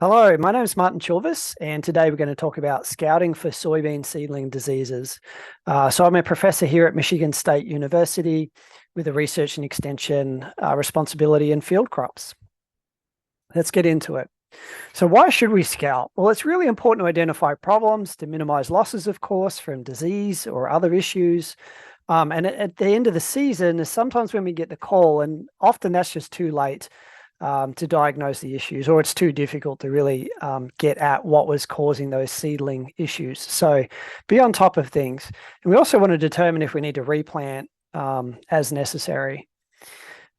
Hello, my name is Martin Chilvers, and today we're going to talk about scouting for soybean seedling diseases. So I'm a professor here at Michigan State University with a research and extension responsibility in field crops. Let's get into it. So why should we scout? Well, it's really important to identify problems to minimize losses, of course, from disease or other issues. And at the end of the season is sometimes when we get the call, and often that's just too late to diagnose the issues, or it's too difficult to really get at what was causing those seedling issues. So be on top of things. And we also want to determine if we need to replant as necessary.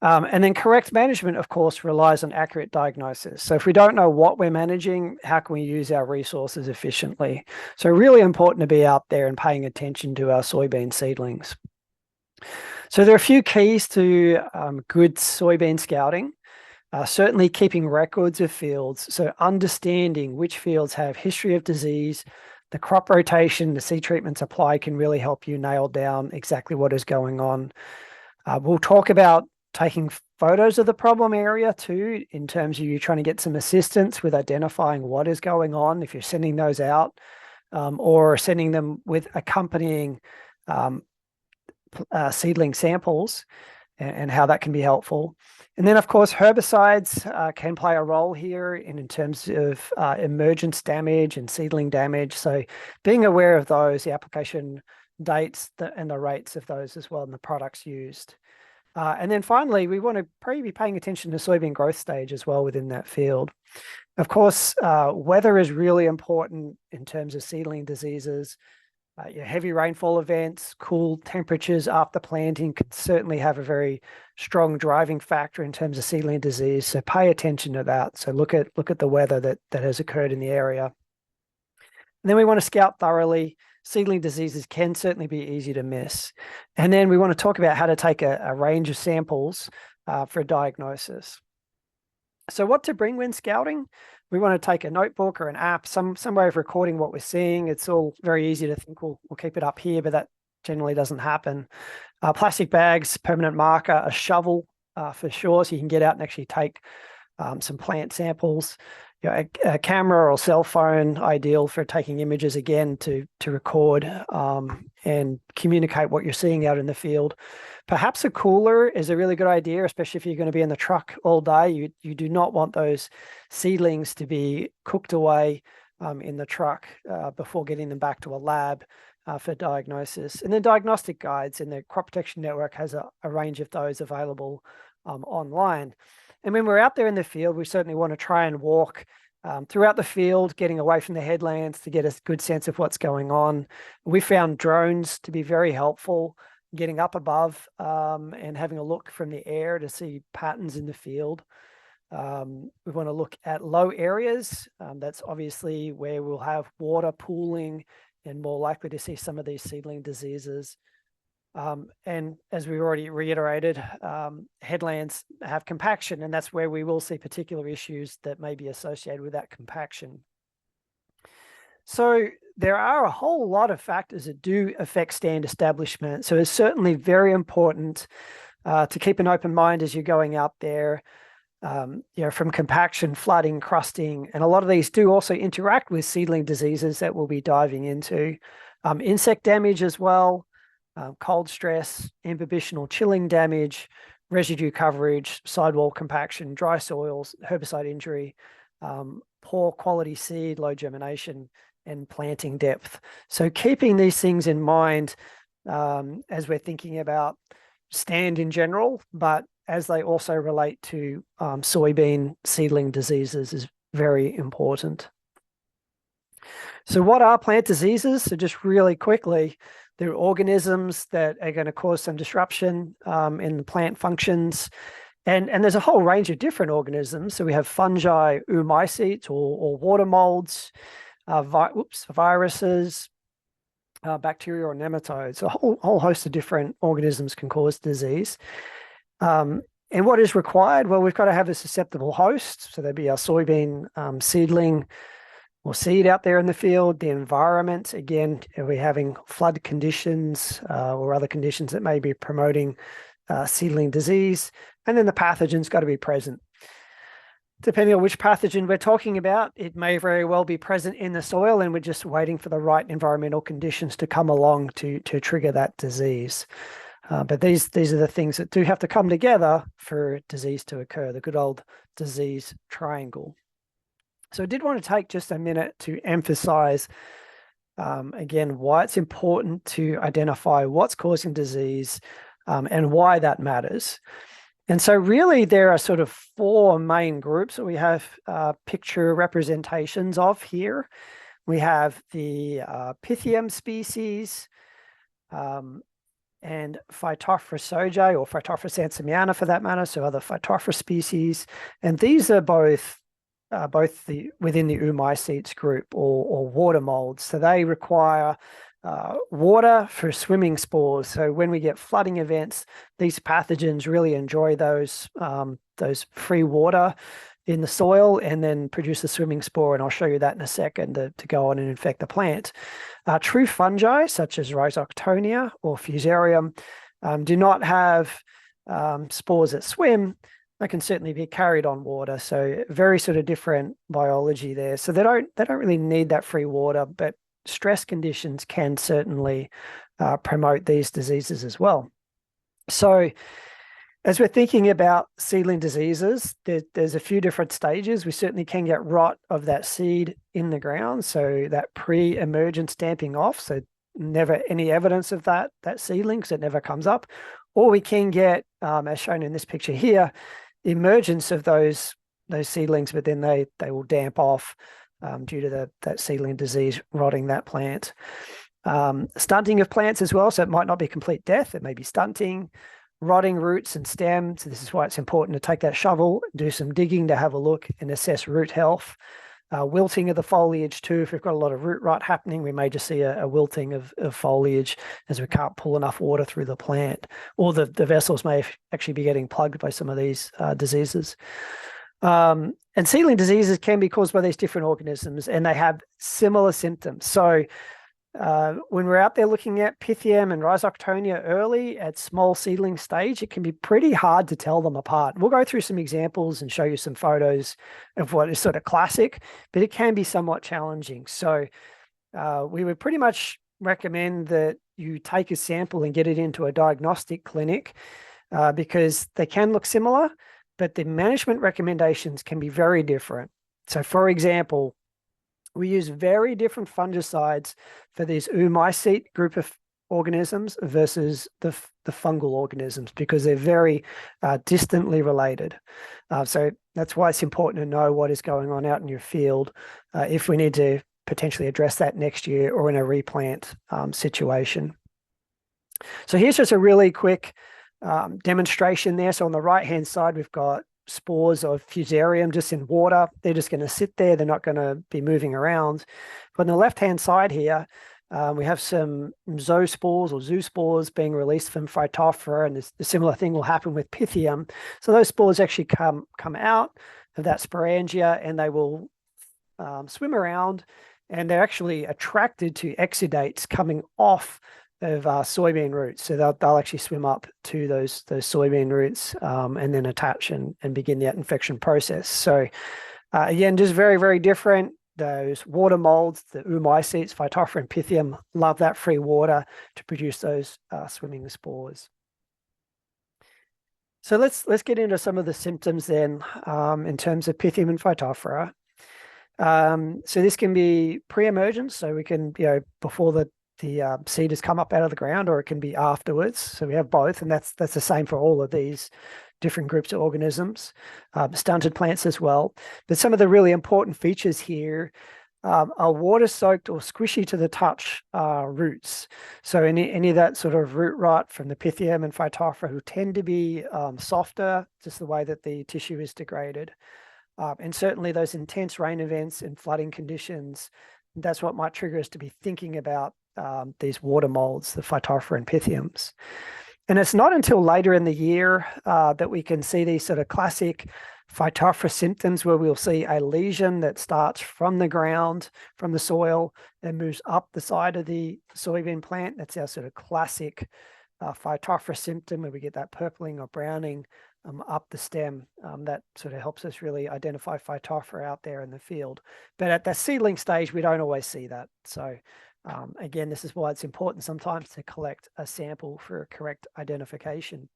And then correct management, of course, relies on accurate diagnosis. So if we don't know what we're managing, how can we use our resources efficiently? So really important to be out there and paying attention to our soybean seedlings. So there are a few keys to good soybean scouting. Certainly keeping records of fields, so understanding which fields have history of disease, the crop rotation, the seed treatments applied can really help you nail down exactly what is going on. We'll talk about taking photos of the problem area too, in terms of you trying to get some assistance with identifying what is going on if you're sending those out, or sending them with accompanying seedling samples, and how that can be helpful. And then, of course, herbicides can play a role here in terms of emergence damage and seedling damage. So being aware of those, the application dates and the rates of those as well, and the products used. And then finally, we want to probably be paying attention to soybean growth stage as well within that field. Of course, weather is really important in terms of seedling diseases. Your heavy rainfall events, cool temperatures after planting could certainly have a very strong driving factor in terms of seedling disease. So pay attention to that. So look at the weather that has occurred in the area. And then we want to scout thoroughly. Seedling diseases can certainly be easy to miss. And then we want to talk about how to take a range of samples for diagnosis. So what to bring when scouting? We want to take a notebook or an app, some way of recording what we're seeing. It's all very easy to think we'll keep it up here, but that generally doesn't happen. Plastic bags, permanent marker, a shovel for sure, so you can get out and actually take some plant samples. You know, a camera or cell phone, ideal for taking images again to record and communicate what you're seeing out in the field. Perhaps a cooler is a really good idea, especially if you're going to be in the truck all day. You do not want those seedlings to be cooked away in the truck before getting them back to a lab for diagnosis. And then diagnostic guides, and the Crop Protection Network has a range of those available online. And when we're out there in the field, we certainly want to try and walk throughout the field, getting away from the headlands to get a good sense of what's going on. We found drones to be very helpful, getting up above and having a look from the air to see patterns in the field. We want to look at low areas. That's obviously where we'll have water pooling and more likely to see some of these seedling diseases. And as we already reiterated, headlands have compaction, and that's where we will see particular issues that may be associated with that compaction. So there are a whole lot of factors that do affect stand establishment. So it's certainly very important to keep an open mind as you're going out there, from compaction, flooding, crusting, and a lot of these do also interact with seedling diseases that we'll be diving into. Insect damage as well. Cold stress, imbibitional chilling damage, residue coverage, sidewall compaction, dry soils, herbicide injury, poor quality seed, low germination, and planting depth. So keeping these things in mind as we're thinking about stand in general, but as they also relate to soybean seedling diseases is very important. So what are plant diseases? So just really quickly, they're organisms that are going to cause some disruption in the plant functions. And there's a whole range of different organisms. So we have fungi, oomycetes or water molds, viruses, bacteria or nematodes. A whole host of different organisms can cause disease. And what is required? Well, we've got to have a susceptible host. So there'd be our soybean seedling or seed out there in the field. The environment, again, are we having flood conditions or other conditions that may be promoting seedling disease? And then the pathogens got to be present. Depending on which pathogen we're talking about, it may very well be present in the soil, and we're just waiting for the right environmental conditions to come along to trigger that disease. But these are the things that do have to come together for disease to occur, the good old disease triangle. So I did want to take just a minute to emphasize, again, why it's important to identify what's causing disease and why that matters. And so really there are sort of four main groups that we have picture representations of here. We have the Pythium species and Phytophthora sojae, or Phytophthora sansamiana for that matter, so other Phytophthora species. And these are both within the oomycetes group, or water molds. So they require water for swimming spores. So when we get flooding events, these pathogens really enjoy those free water in the soil and then produce a swimming spore. And I'll show you that in a second to go on and infect the plant. True fungi, such as Rhizoctonia or Fusarium, do not have spores that swim. They can certainly be carried on water. So very sort of different biology there. So they don't really need that free water, but stress conditions can certainly promote these diseases as well. So as we're thinking about seedling diseases, there's a few different stages. We certainly can get rot of that seed in the ground, so that pre-emergence damping off, so never any evidence of that seedling, because it never comes up. Or we can get, as shown in this picture here, emergence of those seedlings, but then they will damp off due to that seedling disease rotting that plant. Stunting of plants as well, so it might not be complete death, it may be stunting, rotting roots and stems. So this is why it's important to take that shovel, do some digging to have a look and assess root health. Wilting of the foliage too. If we've got a lot of root rot happening, we may just see a wilting of foliage as we can't pull enough water through the plant, or the vessels may actually be getting plugged by some of these diseases. And seedling diseases can be caused by these different organisms, and they have similar symptoms. So when we're out there looking at Pythium and Rhizoctonia early at small seedling stage, it can be pretty hard to tell them apart. We'll go through some examples and show you some photos of what is sort of classic, but it can be somewhat challenging. So we would pretty much recommend that you take a sample and get it into a diagnostic clinic because they can look similar, but the management recommendations can be very different. So for example, we use very different fungicides for these oomycete group of organisms versus the fungal organisms, because they're very distantly related. So that's why it's important to know what is going on out in your field if we need to potentially address that next year or in a replant situation. So here's just a really quick demonstration there. So on the right-hand side, we've got spores of Fusarium just in water. They're just going to sit there. They're not going to be moving around. But on the left-hand side here, we have some zoospores or zoospores being released from Phytophthora, and a similar thing will happen with Pythium. So those spores actually come out of that sporangia, and they will swim around, and they're actually attracted to exudates coming off of soybean roots. So they'll actually swim up to those soybean roots and then attach and begin that infection process. So again, just very, very different. Those water molds, the oomycetes, Phytophthora and Pythium, love that free water to produce those swimming spores. So let's get into some of the symptoms then in terms of Pythium and Phytophthora. So this can be pre-emergence, so we can, before the seed has come up out of the ground, or it can be afterwards. So we have both, and that's the same for all of these different groups of organisms, stunted plants as well. But some of the really important features here are water-soaked or squishy to the touch roots. So any of that sort of root rot from the Pythium and Phytophthora will tend to be softer, just the way that the tissue is degraded. And certainly those intense rain events and flooding conditions, that's what might trigger us to be thinking about these water molds, the Phytophthora and Pythiums. And it's not until later in the year that we can see these sort of classic Phytophthora symptoms, where we'll see a lesion that starts from the ground, from the soil, and moves up the side of the soybean plant. That's our sort of classic Phytophthora symptom, where we get that purpling or browning up the stem. That sort of helps us really identify Phytophthora out there in the field. But at the seedling stage, we don't always see that. So again, this is why it's important sometimes to collect a sample for a correct identification.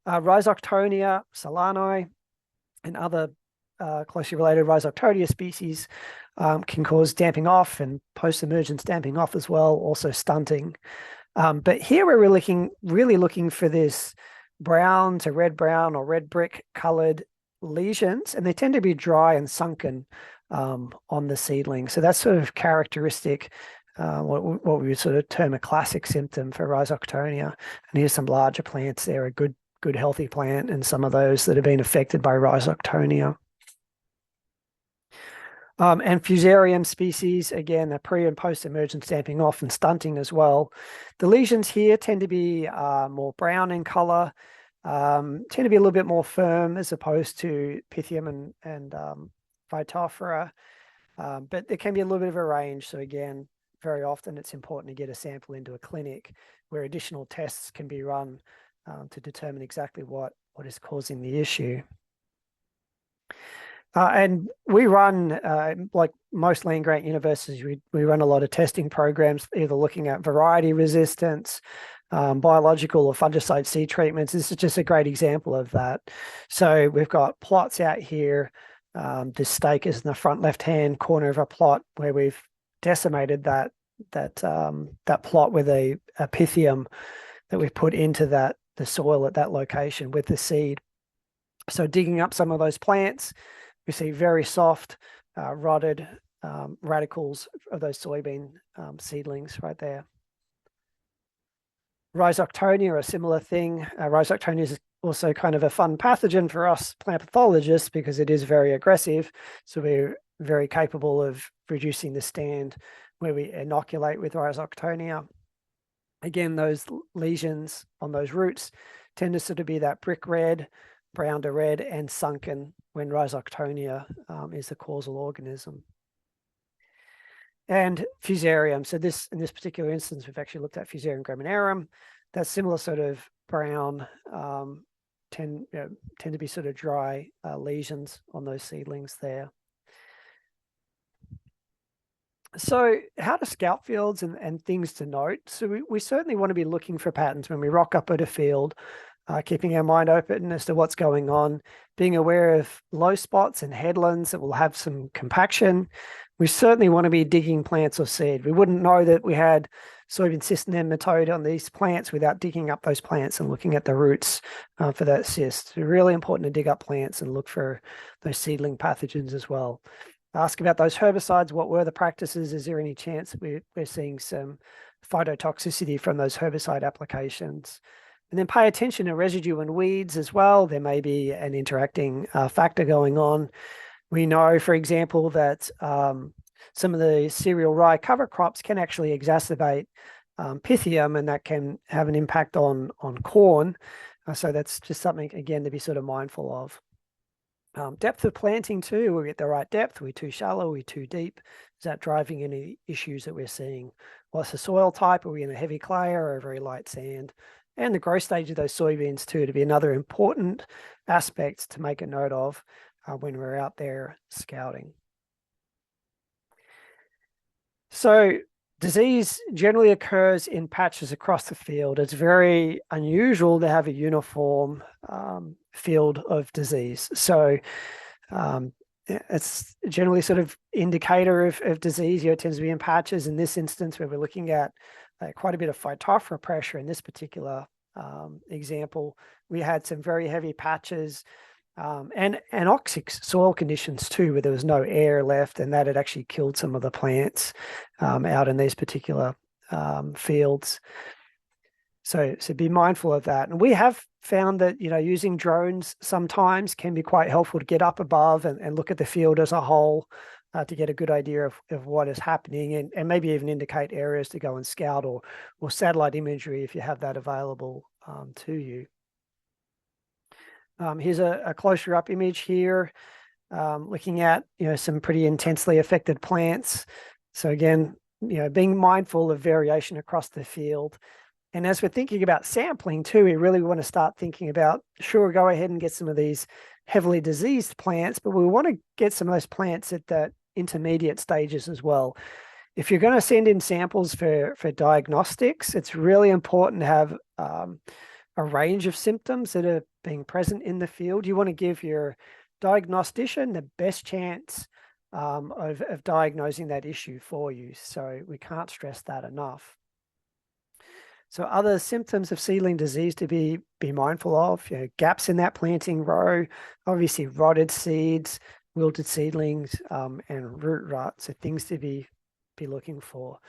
Rhizoctonia, solani, and other closely related Rhizoctonia species can cause damping off and post-emergence damping off as well, also stunting. But here we're really looking for this brown to red-brown or red brick colored lesions, and they tend to be dry and sunken on the seedling. So that's sort of characteristic, what we would sort of term a classic symptom for Rhizoctonia. And here's some larger plants there, a good healthy plant, and some of those that have been affected by Rhizoctonia. And Fusarium species, again, the pre and post emergence damping off and stunting as well. The lesions here tend to be more brown in color, tend to be a little bit more firm as opposed to Pythium and Phytophthora, but there can be a little bit of a range. So again, very often it's important to get a sample into a clinic where additional tests can be run to determine exactly what is causing the issue. And we run, like most land-grant universities, we run a lot of testing programs, either looking at variety resistance, biological or fungicide seed treatments. This is just a great example of that. So we've got plots out here. This stake is in the front left-hand corner of a plot where we've decimated that plot with a Pythium that we've put into the soil at that location with the seed. So digging up some of those plants, we see very soft, rotted radicals of those soybean seedlings right there. Rhizoctonia, a similar thing. Rhizoctonia is also kind of a fun pathogen for us plant pathologists because it is very aggressive. So we're very capable of reducing the stand where we inoculate with Rhizoctonia. Again, those lesions on those roots tend to sort of be that brick red, brown to red, and sunken when Rhizoctonia is the causal organism. And Fusarium. So in this particular instance, we've actually looked at Fusarium graminearum. That similar sort of brown, tend to be sort of dry lesions on those seedlings there. So how to scout fields and things to note. So we certainly want to be looking for patterns when we rock up at a field, keeping our mind open as to what's going on, being aware of low spots and headlands that will have some compaction. We certainly want to be digging plants or seed. We wouldn't know that we had soybean cyst nematode on these plants without digging up those plants and looking at the roots for that cyst. It's really important to dig up plants and look for those seedling pathogens as well. Ask about those herbicides. What were the practices? Is there any chance that we're seeing some phytotoxicity from those herbicide applications? And then pay attention to residue and weeds as well. There may be an interacting factor going on. We know, for example, that some of the cereal rye cover crops can actually exacerbate Pythium, and that can have an impact on corn. So that's just something, again, to be sort of mindful of. Depth of planting too, we get the right depth, we're too shallow, we're too deep. Is that driving any issues that we're seeing? What's the soil type? Are we in a heavy clay or a very light sand? And the growth stage of those soybeans too, to be another important aspect to make a note of when we're out there scouting. So disease generally occurs in patches across the field. It's very unusual to have a uniform field of disease. So it's generally sort of indicator of disease. It tends to be in patches. In this instance, where we're looking at quite a bit of Phytophthora pressure in this particular example, we had some very heavy patches and anoxic soil conditions too, where there was no air left, and that had actually killed some of the plants out in these particular fields. So be mindful of that. And we have found that, using drones sometimes can be quite helpful to get up above and look at the field as a whole to get a good idea of what is happening and maybe even indicate areas to go and scout or satellite imagery if you have that available to you. Here's a closer up image here, looking at, some pretty intensely affected plants. So again, being mindful of variation across the field. And as we're thinking about sampling too, we really want to start thinking about, sure, go ahead and get some of these heavily diseased plants, but we want to get some of those plants at that intermediate stages as well. If you're going to send in samples for diagnostics, it's really important to have a range of symptoms that are being present in the field. You want to give your diagnostician the best chance of diagnosing that issue for you. So we can't stress that enough. So other symptoms of seedling disease to be mindful of, gaps in that planting row, obviously rotted seeds, wilted seedlings, and root rot. So things to be looking for.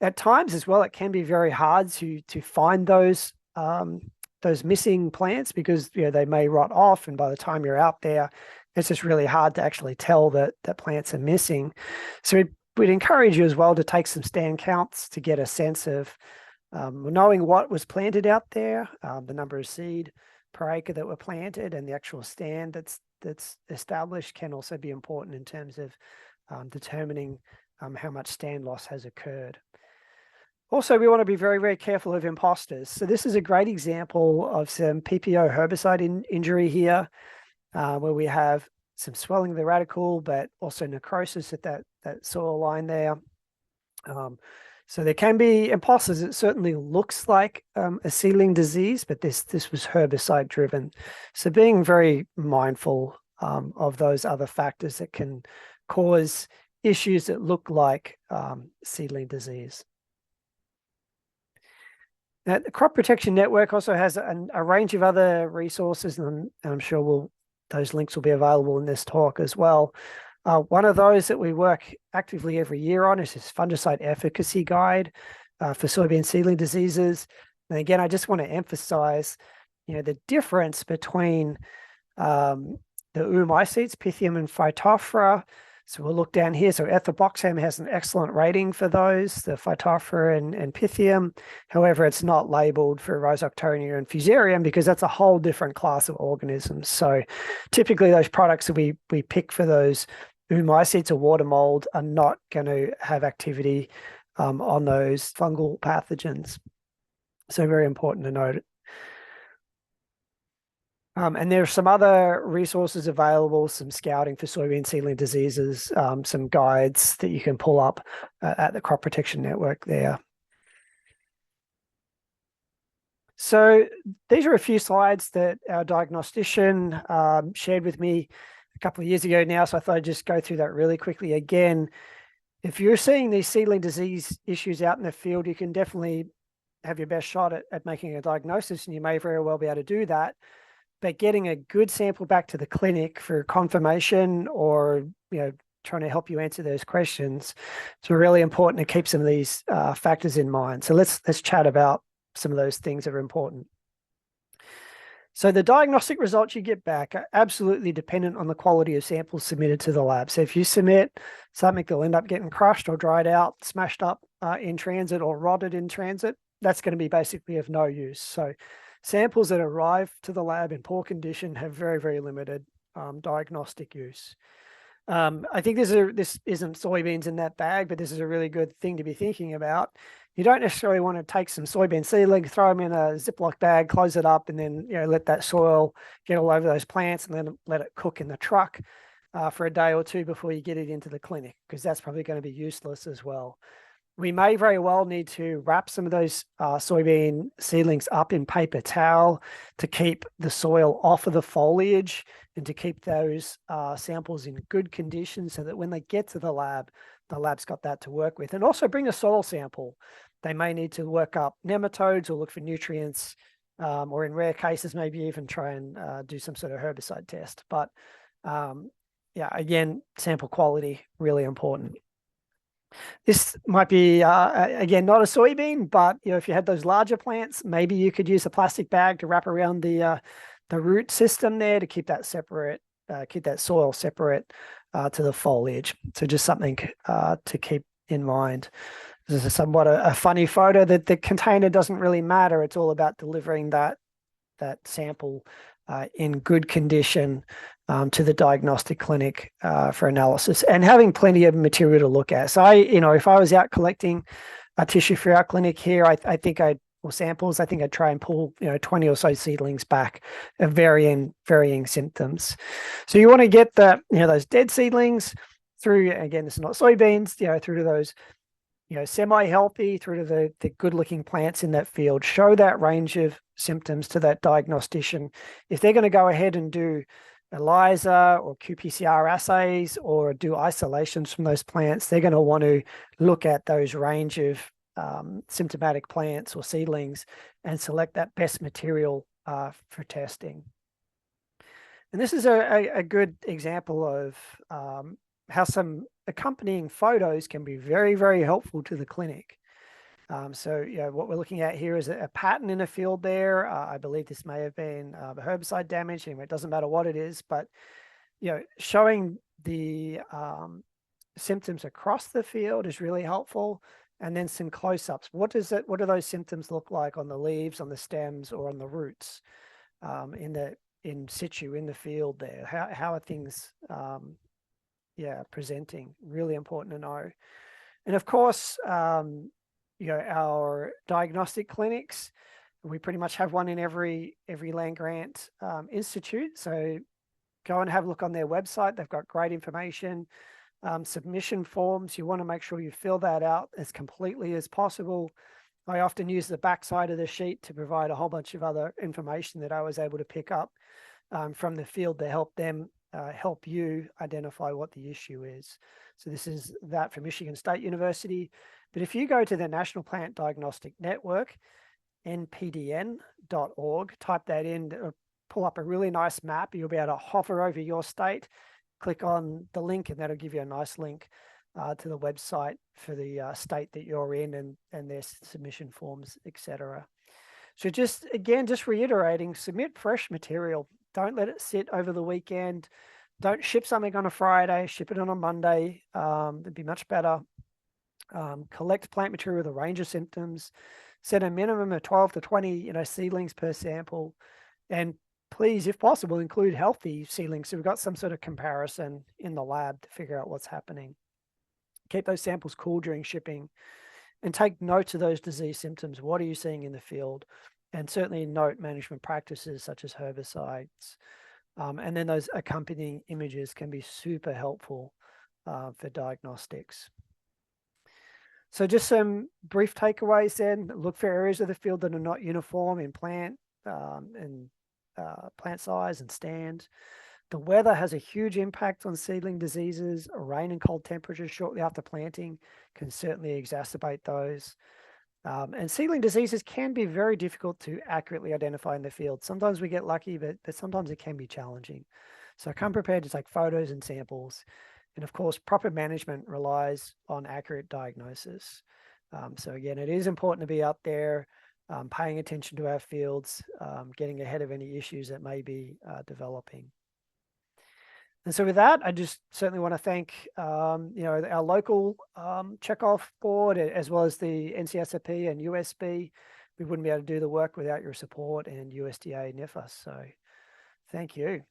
At times as well, it can be very hard to find those missing plants because they may rot off, and by the time you're out there, it's just really hard to actually tell that plants are missing. So we'd encourage you as well to take some stand counts to get a sense of knowing what was planted out there, the number of seed per acre that were planted, and the actual stand that's established can also be important in terms of determining how much stand loss has occurred. Also, we want to be very, very careful of imposters. So this is a great example of some PPO herbicide injury here, where we have some swelling of the radicle, but also necrosis at that soil line there. So there can be imposters. It certainly looks like a seedling disease, but this was herbicide driven. So being very mindful of those other factors that can cause issues that look like seedling disease. Now, the Crop Protection Network also has a range of other resources, and I'm sure those links will be available in this talk as well. One of those that we work actively every year on is this fungicide efficacy guide for soybean seedling diseases. And again, I just want to emphasize, the difference between the oomycetes, Pythium and Phytophthora. So we'll look down here. So ethoboxam has an excellent rating for those, the Phytophthora and Pythium. However, it's not labeled for Rhizoctonia and Fusarium because that's a whole different class of organisms. So typically those products that we pick for those oomycetes or water mold are not going to have activity on those fungal pathogens. So very important to note. And there are some other resources available, some scouting for soybean seedling diseases, some guides that you can pull up at the Crop Protection Network there. So these are a few slides that our diagnostician shared with me a couple of years ago now, so I thought I'd just go through that really quickly. Again, if you're seeing these seedling disease issues out in the field, you can definitely have your best shot at making a diagnosis, and you may very well be able to do that. But getting a good sample back to the clinic for confirmation or trying to help you answer those questions, it's really important to keep some of these factors in mind. So let's chat about some of those things that are important. So the diagnostic results you get back are absolutely dependent on the quality of samples submitted to the lab. So if you submit something that'll end up getting crushed or dried out, smashed up in transit or rotted in transit, that's going to be basically of no use. So samples that arrive to the lab in poor condition have very, very limited diagnostic use. I think this isn't soybeans in that bag, but this is a really good thing to be thinking about. You don't necessarily want to take some soybean seedling, throw them in a Ziploc bag, close it up, and then let that soil get all over those plants, and then let it cook in the truck for a day or two before you get it into the clinic, because that's probably going to be useless as well. We may very well need to wrap some of those soybean seedlings up in paper towel to keep the soil off of the foliage and to keep those samples in good condition so that when they get to the lab's got that to work with. And also bring a soil sample. They may need to work up nematodes or look for nutrients, or in rare cases, maybe even try and do some sort of herbicide test. But yeah, again, sample quality, really important. This might be, again, not a soybean, but if you had those larger plants, maybe you could use a plastic bag to wrap around the root system there to keep that separate, keep that soil separate to the foliage. So just something to keep in mind. This is somewhat a funny photo that the container doesn't really matter. It's all about delivering that sample in good condition to the diagnostic clinic for analysis, and having plenty of material to look at. So if I was out collecting tissue for our clinic here, I think I'd or samples. I think I'd try and pull 20 or so seedlings back of varying symptoms. So you want to get those dead seedlings through, again, this is not soybeans, through to those semi-healthy, through to the good-looking plants in that field. Show that range of symptoms to that diagnostician. If they're going to go ahead and do ELISA or qPCR assays or do isolations from those plants, they're going to want to look at those range of symptomatic plants or seedlings and select that best material for testing. And this is a good example of how some accompanying photos can be very, very helpful to the clinic. So what we're looking at here is a pattern in a field there. I believe this may have been the herbicide damage. Anyway, it doesn't matter what it is, but showing the symptoms across the field is really helpful. And then some close-ups. What do those symptoms look like on the leaves, on the stems, or on the roots in situ in the field there? How are things presenting? Really important to know. And of course, our diagnostic clinics, we pretty much have one in every land grant institute. So go and have a look on their website. They've got great information. Submission forms, you want to make sure you fill that out as completely as possible. I often use the backside of the sheet to provide a whole bunch of other information that I was able to pick up from the field to help them help you identify what the issue is. So this is that from Michigan State University. But if you go to the National Plant Diagnostic Network, npdn.org, type that in, pull up a really nice map. You'll be able to hover over your state, click on the link, and that'll give you a nice link to the website for the state that you're in and their submission forms, etc. So just reiterating, submit fresh material. Don't let it sit over the weekend. Don't ship something on a Friday, ship it on a Monday. It'd be much better. Collect plant material with a range of symptoms. Set a minimum of 12 to 20 seedlings per sample. And please, if possible, include healthy seedlings so we've got some sort of comparison in the lab to figure out what's happening. Keep those samples cool during shipping and take note of those disease symptoms. What are you seeing in the field? And certainly note management practices such as herbicides. And then those accompanying images can be super helpful for diagnostics. So just some brief takeaways then. Look for areas of the field that are not uniform in plant plant size and stand. The weather has a huge impact on seedling diseases. Rain and cold temperatures shortly after planting can certainly exacerbate those. And seedling diseases can be very difficult to accurately identify in the field. Sometimes we get lucky, but sometimes it can be challenging. So come prepared to take photos and samples. And of course, proper management relies on accurate diagnosis. So again, it is important to be out there, paying attention to our fields, getting ahead of any issues that may be developing. And so with that, I just certainly want to thank our local checkoff board, as well as the NCSRP and USB. We wouldn't be able to do the work without your support, and USDA NIFA. So thank you.